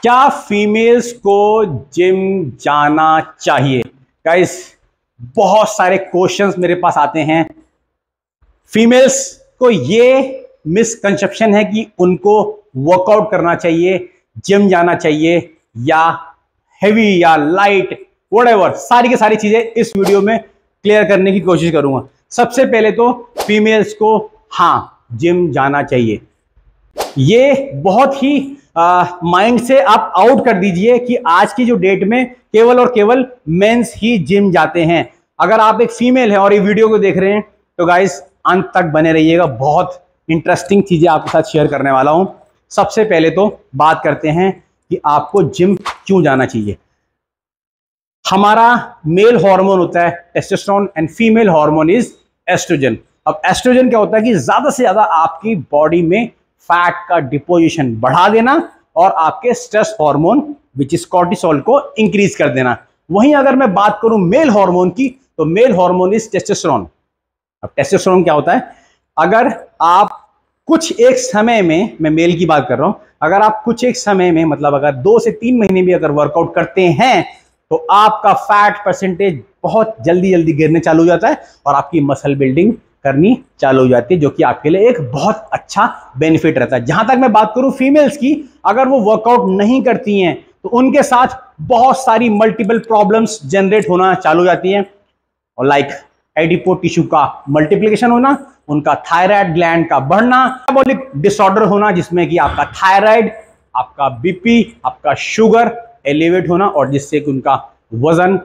क्या फीमेल्स को जिम जाना चाहिए? गाइस, बहुत सारे क्वेश्चंस मेरे पास आते हैं। फीमेल्स को ये मिसकंसेप्शन है कि उनको वर्कआउट करना चाहिए, जिम जाना चाहिए, या हेवी या लाइट व्हाटएवर, सारी की सारी चीजें इस वीडियो में क्लियर करने की कोशिश करूंगा। सबसे पहले तो फीमेल्स को जिम जाना चाहिए। ये बहुत ही माइंड से आप आउट कर दीजिए कि आज की जो डेट में केवल और केवल मेंस ही जिम जाते हैं। अगर आप एक फीमेल हैं और ये वीडियो को देख रहे हैं तो गाइस अंत तक बने रहिएगा, बहुत इंटरेस्टिंग चीजें आपके साथ शेयर करने वाला हूं। सबसे पहले तो बात करते हैं कि आपको जिम क्यों जाना चाहिए। हमारा मेल हार्मोन होता है testosterone and female hormone is oestrogen. अब एस्ट्रोजन क्या होता है कि ज्यादा से ज्यादा आपकी बॉडी में फैट का डिपोजिशन बढ़ा देना और आपके stress hormone which is cortisol को इंक्रीज कर देना। वहीं अगर मैं बात करूं मेल हार्मोन की तो मेल हार्मोन इज टेस्टोस्टेरोन। अब टेस्टोस्टेरोन क्या होता है? अगर आप कुछ एक समय में, मैं मेल की बात कर रहा हूं, अगर आप कुछ एक समय में मतलब अगर 2 से 3 महीने भी अगर वर्कआउट करते हैं तो आपका फैट परसेंटेज बहुत जल्दी जल्दी गिरने चालू हो जाता है और आपकी मसल बिल्डिंग करनी चालू हो जाती है, जो कि आपके लिए एक बहुत अच्छा बेनिफिट रहता है। जहां तक मैं बात करूं फीमेल्स की, अगर वो वर्कआउट नहीं करती हैं तो उनके साथ बहुत सारी मल्टीपल प्रॉब्लम्स जनरेट होना चालू हो जाती हैं, और लाइक एडिपो टिश्यू का मल्टीप्लिकेशन होना, उनका थायराइड ग्लैंड का बढ़ना, मेटाबॉलिक डिसऑर्डर होना जिसमें कि आपका थायराइड, आपका बीपी, आपका शुगर एलिवेट होना, और जिससे कि उनका वजन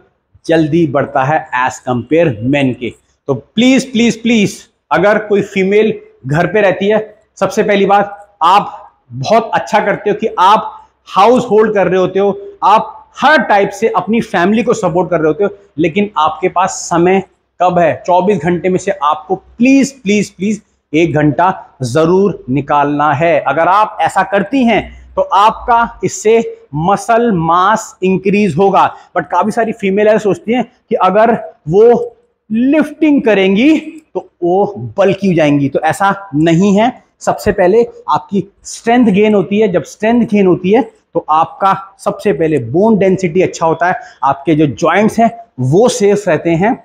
जल्दी बढ़ता है एज कंपेयर मेन के। तो प्लीज प्लीज प्लीज, अगर कोई फीमेल घर पे रहती है, सबसे पहली बात, आप बहुत अच्छा करते हो कि आप हाउस होल्ड कर रहे होते हो, आप हर टाइप से अपनी फैमिली को सपोर्ट कर रहे होते हो, लेकिन आपके पास समय कब है? 24 घंटे में से आपको प्लीज प्लीज प्लीज 1 घंटा जरूर निकालना है। अगर आप ऐसा करती हैं तो आपका इससे मसल मास इंक्रीज होगा। बट काफी सारी फीमेल ऐसे सोचती हैं कि अगर वो लिफ्टिंग करेंगी तो वो बल्की हो जाएंगी, तो ऐसा नहीं है। सबसे पहले आपकी स्ट्रेंथ गेन होती है। जब स्ट्रेंथ गेन होती है तो आपका सबसे पहले बोन डेंसिटी अच्छा होता है, आपके जो जॉइंट्स हैं वो सेफ रहते हैं।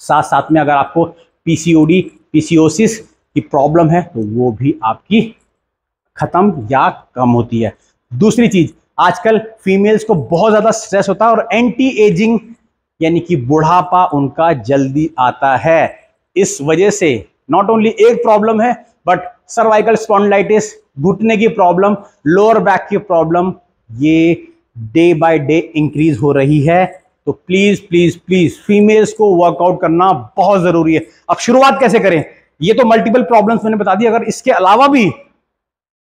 साथ साथ में अगर आपको पीसीओडी, पीसीओसिस की प्रॉब्लम है तो वो भी आपकी खत्म या कम होती है। दूसरी चीज, आजकल फीमेल्स को बहुत ज्यादा स्ट्रेस होता है और एंटी एजिंग यानी कि बुढ़ापा उनका जल्दी आता है। इस वजह से नॉट ओनली एक प्रॉब्लम है बट सर्वाइकल स्पॉन्डिलाइटिस, घुटने की प्रॉब्लम, लोअर बैक की प्रॉब्लम, ये डे बाय डे इंक्रीज हो रही है। तो प्लीज प्लीज प्लीज फीमेल्स को वर्कआउट करना बहुत जरूरी है। अब शुरुआत कैसे करें? ये तो मल्टीपल प्रॉब्लम्स मैंने बता दी। अगर इसके अलावा भी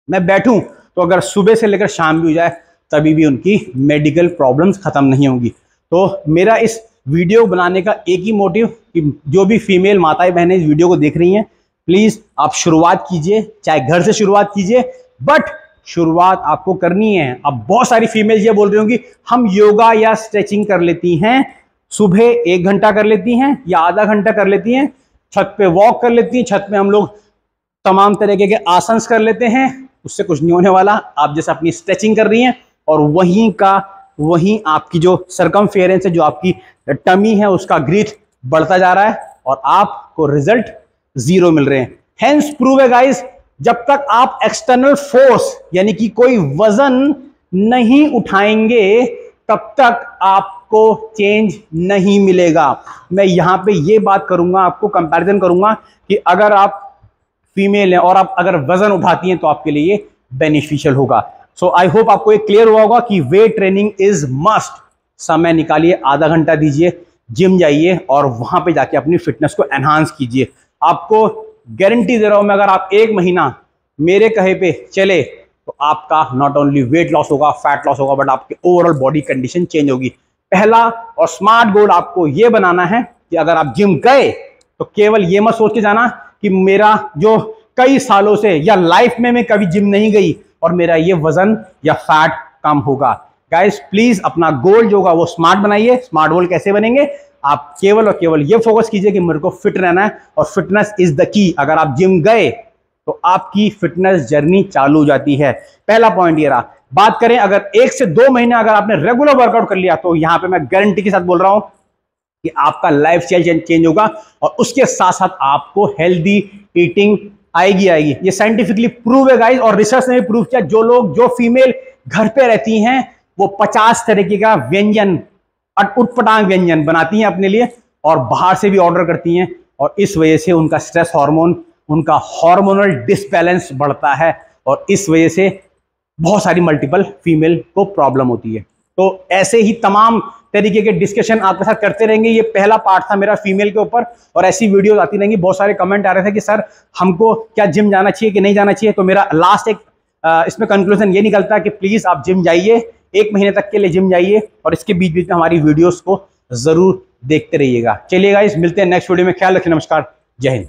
मैं बैठूं तो अगर सुबह से लेकर शाम भी हो जाए तभी भी उनकी मेडिकल प्रॉब्लम्स खत्म नहीं होंगी। तो मेरा इस वीडियो बनाने का एक ही मोटिव कि जो भी फीमेल माताएं बहनें इस वीडियो को देख रही हैं, प्लीज आप शुरुआत कीजिए, चाहे घर से शुरुआत कीजिए, बट शुरुआत आपको करनी है। अब बहुत सारी फीमेल ये बोल रही होंगी हम योगा या स्ट्रेचिंग कर लेती हैं, सुबह 1 घंटा कर लेती हैं या आधा घंटा कर लेती हैं, छत पे वॉक कर लेती हैं, छत पे हम लोग तमाम तरीके के आसन कर लेते हैं, उससे कुछ नहीं होने वाला। आप जैसे अपनी स्ट्रेचिंग कर रही हैं और वहीं आपकी जो सर्कमफेरेंस है, जो आपकी टमी है, उसका ग्रीथ बढ़ता जा रहा है और आपको रिजल्ट 0 मिल रहे हैं। हेंस प्रूव है गाइस, जब तक आप एक्सटर्नल फोर्स यानी कि कोई वजन नहीं उठाएंगे तब तक आपको चेंज नहीं मिलेगा। मैं यहां पे ये बात करूंगा, आपको कंपैरिजन करूंगा कि अगर आप फीमेल हैं और आप अगर वजन उठाती हैं तो आपके लिए बेनिफिशियल होगा। सो आई होप आपको ये क्लियर हुआ होगा कि वेट ट्रेनिंग इज मस्ट। समय निकालिए, आधा घंटा दीजिए, जिम जाइए और वहां पे जाके अपनी फिटनेस को एनहांस कीजिए। आपको गारंटी दे रहा हूं मैं, अगर आप 1 महीना मेरे कहे पे चले तो आपका नॉट ओनली वेट लॉस होगा, फैट लॉस होगा, बट आपकी ओवरऑल बॉडी कंडीशन चेंज होगी। पहला और स्मार्ट गोल आपको ये बनाना है कि अगर आप जिम गए तो केवल ये मत सोच के जाना कि मेरा जो कई सालों से या लाइफ में मैं कभी जिम नहीं गई और मेरा ये वजन या फैट कम होगा। गाइस प्लीज अपना गोल जो होगा वो स्मार्ट बनाइए। स्मार्ट गोल कैसे बनेंगे? आप केवल और केवल ये फोकस कीजिए कि मेरे को फिट रहना है और फिटनेस इज द की। अगर आप जिम गए तो आपकी फिटनेस जर्नी चालू हो जाती है। पहला पॉइंट ये रहा। बात करें अगर 1 से 2 महीने अगर आपने रेगुलर वर्कआउट कर लिया तो यहां पे मैं गारंटी के साथ बोल रहा हूं कि आपका लाइफ स्टाइल चेंज होगा और उसके साथ साथ आपको हेल्दी ईटिंग आएगी। ये साइंटिफिकली प्रूव है गाइस, और रिसर्च ने भी प्रूव किया। जो फीमेल घर पे रहती हैं वो 50 तरीके का व्यंजन, उटपटांग व्यंजन बनाती हैं अपने लिए और बाहर से भी ऑर्डर करती हैं, और इस वजह से उनका स्ट्रेस हार्मोन, उनका हार्मोनल डिसबैलेंस बढ़ता है और इस वजह से बहुत सारी मल्टीपल फीमेल को प्रॉब्लम होती है। तो ऐसे ही तमाम तरीके के डिस्कशन आपके साथ करते रहेंगे। ये पहला पार्ट था मेरा फीमेल के ऊपर, और ऐसी वीडियोस आती रहेंगी। बहुत सारे कमेंट आ रहे थे कि सर हमको क्या जिम जाना चाहिए कि नहीं जाना चाहिए। तो मेरा लास्ट एक इसमें कंक्लूजन ये निकलता है कि प्लीज आप जिम जाइए, 1 महीने तक के लिए जिम जाइए और इसके बीच बीच में हमारी वीडियोस को जरूर देखते रहिएगा। चलिए गाइस, मिलते हैं नेक्स्ट वीडियो में। ख्याल रखिए, नमस्कार, जय हिंद।